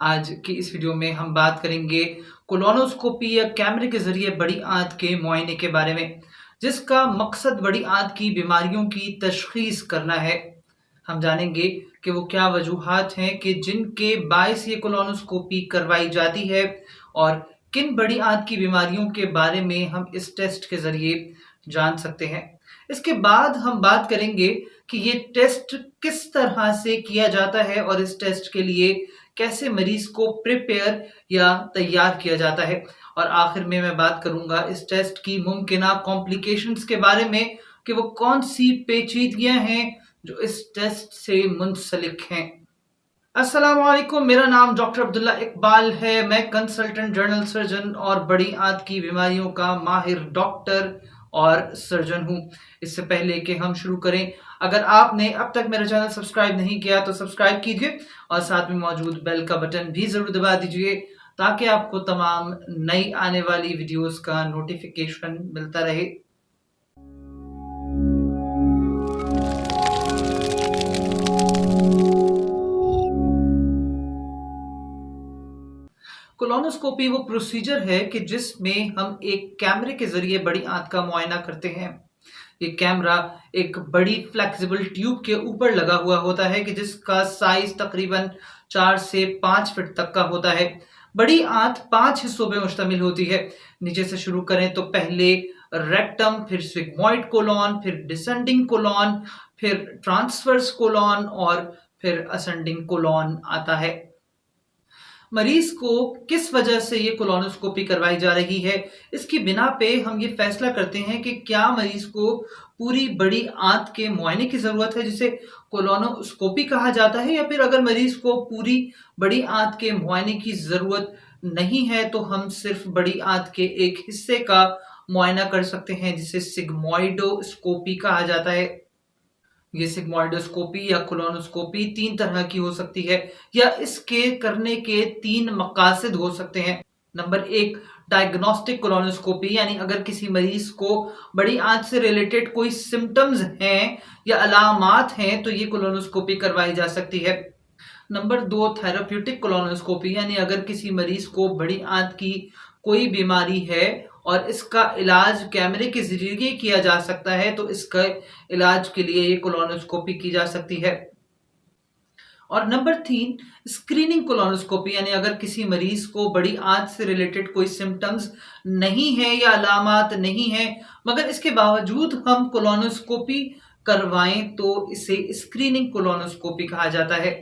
आज की इस वीडियो में हम बात करेंगे कोलोनोस्कोपी या कैमरे के ज़रिए बड़ी आंत के मुआयने के बारे में, जिसका मकसद बड़ी आंत की बीमारियों की तशख़ीस करना है। हम जानेंगे कि वो क्या वजूहात हैं कि जिनके बायस ये कोलोनोस्कोपी करवाई जाती है और किन बड़ी आंत की बीमारियों के बारे में हम इस टेस्ट के ज़रिए जान सकते हैं। इसके बाद हम बात करेंगे कि ये टेस्ट किस तरह से किया जाता है और इस टेस्ट के लिए कैसे मरीज को प्रिपेयर या तैयार किया जाता है। और आखिर में मैं बात करूंगा इस टेस्ट की मुमकिना कॉम्प्लिकेशंस के बारे में कि वो कौन सी पेचीदगियां हैं जो इस टेस्ट से मुंसलिक हैं। अस्सलाम वालेकुम, मेरा नाम डॉक्टर अब्दुल्ला इकबाल है। मैं कंसल्टेंट जनरल सर्जन और बड़ी आंत की बीमारियों का माहिर डॉक्टर और सर्जन हूँ। इससे पहले कि हम शुरू करें, अगर आपने अब तक मेरा चैनल सब्सक्राइब नहीं किया तो सब्सक्राइब कीजिए और साथ में मौजूद बेल का बटन भी ज़रूर दबा दीजिए ताकि आपको तमाम नई आने वाली वीडियोस का नोटिफिकेशन मिलता रहे। कोलोनोस्कोपी वो प्रोसीजर है कि जिसमें हम एक कैमरे के जरिए बड़ी आंत का मुआयना करते हैं। ये कैमरा एक बड़ी फ्लेक्सिबल ट्यूब के ऊपर लगा हुआ होता है कि जिसका साइज तकरीबन 4 से 5 फीट तक का होता है। बड़ी आंत 5 हिस्सों में मुश्तमिल होती है। नीचे से शुरू करें तो पहले रेक्टम, फिर सिग्मोइड कोलॉन, फिर डिसेंडिंग कोलॉन, फिर ट्रांसवर्स कोलॉन और फिर असेंडिंग कोलॉन आता है। मरीज को किस वजह से ये कोलोनोस्कोपी करवाई जा रही है, इसकी बिना पे हम ये फैसला करते हैं कि क्या मरीज को पूरी बड़ी आंत के मुआयने की जरूरत है जिसे कोलोनोस्कोपी कहा जाता है, या फिर अगर मरीज को पूरी बड़ी आंत के मुआयने की जरूरत नहीं है तो हम सिर्फ बड़ी आंत के एक हिस्से का मुआयना कर सकते हैं जिसे सिग्मोइडोस्कोपी कहा जाता है। ये सिग्मोइडोस्कोपी या कोलोनोस्कोपी 3 तरह की हो सकती है या इसके करने के 3 मकासद हो सकते हैं। नंबर 1, डायग्नोस्टिक कोलोनोस्कोपी, यानी अगर किसी मरीज को बड़ी आंत से रिलेटेड कोई सिम्टम्स हैं या अलामात हैं तो ये कोलोनोस्कोपी करवाई जा सकती है। नंबर 2, थेराप्यूटिक कोलोनोस्कोपी, यानी अगर किसी मरीज को बड़ी आंत की कोई बीमारी है और इसका इलाज कैमरे के जरिए किया जा सकता है तो इसका इलाज के लिए ये कोलोनोस्कोपी की जा सकती है। और नंबर 3, स्क्रीनिंग कोलोनोस्कोपी, यानी अगर किसी मरीज को बड़ी आंत से रिलेटेड कोई सिम्टम्स नहीं है या अलामात नहीं है मगर इसके बावजूद हम कोलोनोस्कोपी करवाएं तो इसे स्क्रीनिंग कोलोनोस्कोपी कहा जाता है।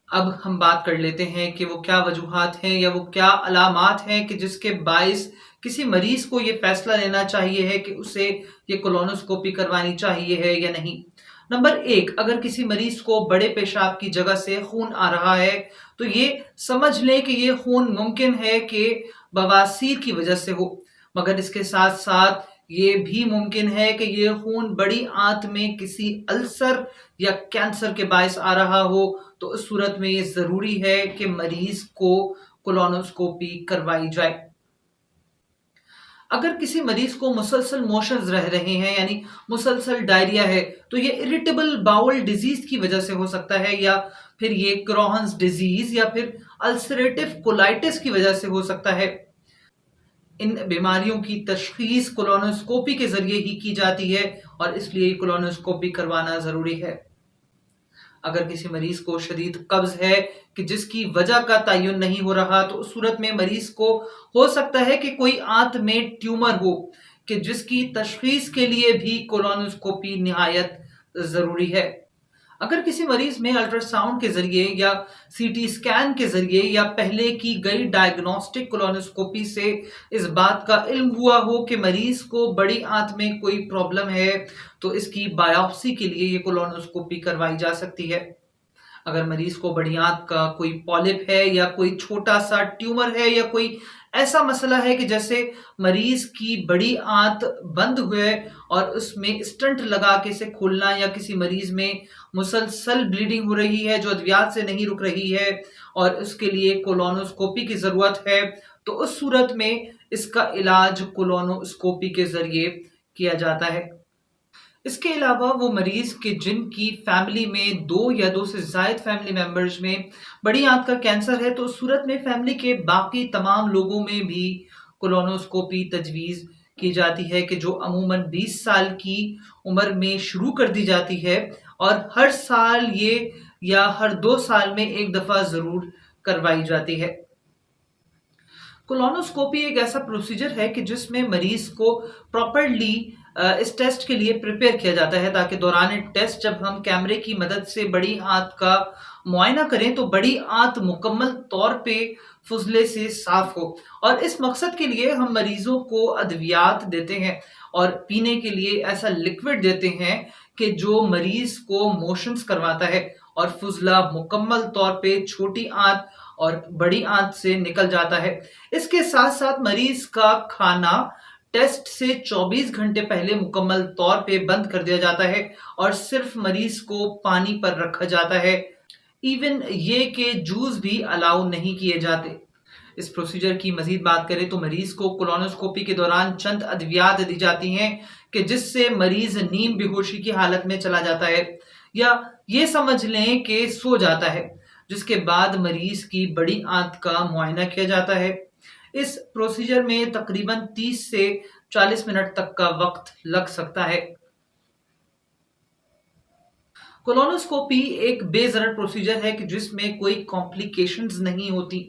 अब हम बात कर लेते हैं कि वो क्या वजूहात हैं या वो क्या अलामात हैं कि जिसके बाइस किसी मरीज को ये फैसला लेना चाहिए है कि उसे ये कोलोनोस्कोपी करवानी चाहिए है या नहीं। नंबर 1, अगर किसी मरीज को बड़े पेशाब की जगह से खून आ रहा है तो ये समझ लें कि ये खून मुमकिन है कि बवासीर की वजह से हो, मगर इसके साथ साथ ये भी मुमकिन है कि ये खून बड़ी आंत में किसी अल्सर या कैंसर के बायस आ रहा हो, तो उस सूरत में ये जरूरी है कि मरीज को कोलोनोस्कोपी करवाई जाए। अगर किसी मरीज को मुसलसल मोशंस रह रहे हैं यानी मुसलसल डायरिया है तो ये इरिटेबल बाउल डिजीज की वजह से हो सकता है, या फिर ये क्रोहन्स डिजीज या फिर अल्सरेटिव कोलाइटिस की वजह से हो सकता है। इन बीमारियों की तशखीस कोलोनोस्कोपी के जरिए ही की जाती है और इसलिए कोलोनोस्कोपी करवाना जरूरी है। अगर किसी मरीज को शदीद कब्ज है कि जिसकी वजह का तयन नहीं हो रहा तो उस सूरत में मरीज को हो सकता है कि कोई आंत में ट्यूमर हो कि जिसकी तशखीस के लिए भी कोलोनोस्कोपी निहायत जरूरी है। अगर किसी मरीज में अल्ट्रासाउंड के जरिए या सीटी स्कैन के जरिए या पहले की गई डायग्नोस्टिक कोलोनोस्कोपी से इस बात का इल्म हुआ हो कि मरीज को बड़ी आंत में कोई प्रॉब्लम है तो इसकी बायोप्सी के लिए ये कोलोनोस्कोपी करवाई जा सकती है। अगर मरीज को बड़ी आंत का कोई पॉलिप है या कोई छोटा सा ट्यूमर है या कोई ऐसा मसला है कि जैसे मरीज की बड़ी आंत बंद हुए और उसमें स्टंट लगा के इसे खोलना, या किसी मरीज में मुसलसल ब्लीडिंग हो रही है जो अद्वियात से नहीं रुक रही है और उसके लिए कोलोनोस्कोपी की जरूरत है, तो उस सूरत में इसका इलाज कोलोनोस्कोपी के जरिए किया जाता है। इसके अलावा वो मरीज के जिनकी फैमिली में 2 या 2 से ज़ायद फैमिली मेंबर्स में बड़ी आंत का कैंसर है, तो उस सूरत में फैमिली के बाकी तमाम लोगों में भी कोलोनोस्कोपी तजवीज़ की जाती है कि जो अमूमन 20 साल की उम्र में शुरू कर दी जाती है और हर साल ये या हर 2 साल में 1 दफ़ा ज़रूर करवाई जाती है। कोलोनोस्कोपी एक ऐसा प्रोसीजर है कि जिसमें मरीज को प्रॉपरली इस टेस्ट के लिए प्रिपेयर किया जाता है ताकि दौरान टेस्ट जब हम कैमरे की मदद से बड़ी आंत का मुआयना करें तो बड़ी आंत मुकम्मल तौर पे फुजले से साफ हो। और इस मकसद के लिए हम मरीजों को अद्वियात देते हैं और पीने के लिए ऐसा लिक्विड देते हैं कि जो मरीज को मोशंस करवाता है और फुजला मुकम्मल तौर पे छोटी आंत और बड़ी आंत से निकल जाता है। इसके साथ साथ मरीज का खाना टेस्ट से 24 घंटे पहले मुकम्मल तौर पे बंद कर दिया जाता है और सिर्फ मरीज को पानी पर रखा जाता है। इवन ये कि जूस भी अलाउ नहीं किए जाते। इस प्रोसीजर की मजीद बात करें तो मरीज को कोलोनोस्कोपी के दौरान चंद अद्वियात दी जाती हैं कि जिससे मरीज नींद बेहोशी की हालत में चला जाता है या ये समझ लें कि सो जाता है, जिसके बाद मरीज की बड़ी आंत का मुआयना किया जाता है। इस प्रोसीजर में तकरीबन 30 से 40 मिनट तक का वक्त लग सकता है। कोलोनोस्कोपी एक बेज़रर प्रोसीजर है कि जिसमें कोई कॉम्प्लिकेशंस नहीं होती।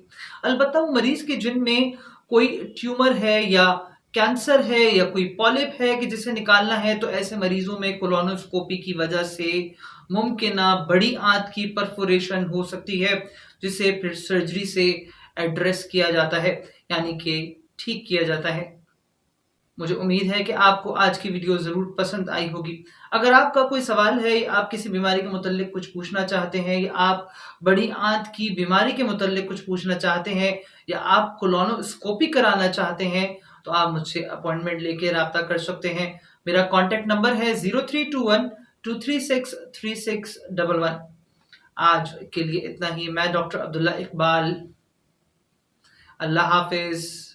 अलबत्ता वो मरीज के जिनमें कोई ट्यूमर है या कैंसर है या कोई पॉलिप है कि जिसे निकालना है, तो ऐसे मरीजों में कोलोनोस्कोपी की वजह से मुमकिना बड़ी आंत की परफोरेशन हो सकती है, जिसे फिर सर्जरी से एड्रेस किया जाता है, यानी कि ठीक किया जाता है। मुझे उम्मीद है कि आपको आज की वीडियो ज़रूर पसंद आई होगी। अगर आपका कोई सवाल है या आप किसी बीमारी के मुतल्लिक कुछ पूछना चाहते हैं या आप बड़ी आंत की बीमारी के मुतल्लिक कुछ पूछना चाहते हैं या आप कोलोनोस्कोपी कराना चाहते हैं, तो आप मुझसे अपॉइंटमेंट लेके राब्ता कर सकते हैं। मेरा कॉन्टैक्ट नंबर है 0321 236 3611। आज के लिए इतना ही। मैं डॉक्टर अब्दुल्ला इकबाल। अल्लाह हाफ़िज़।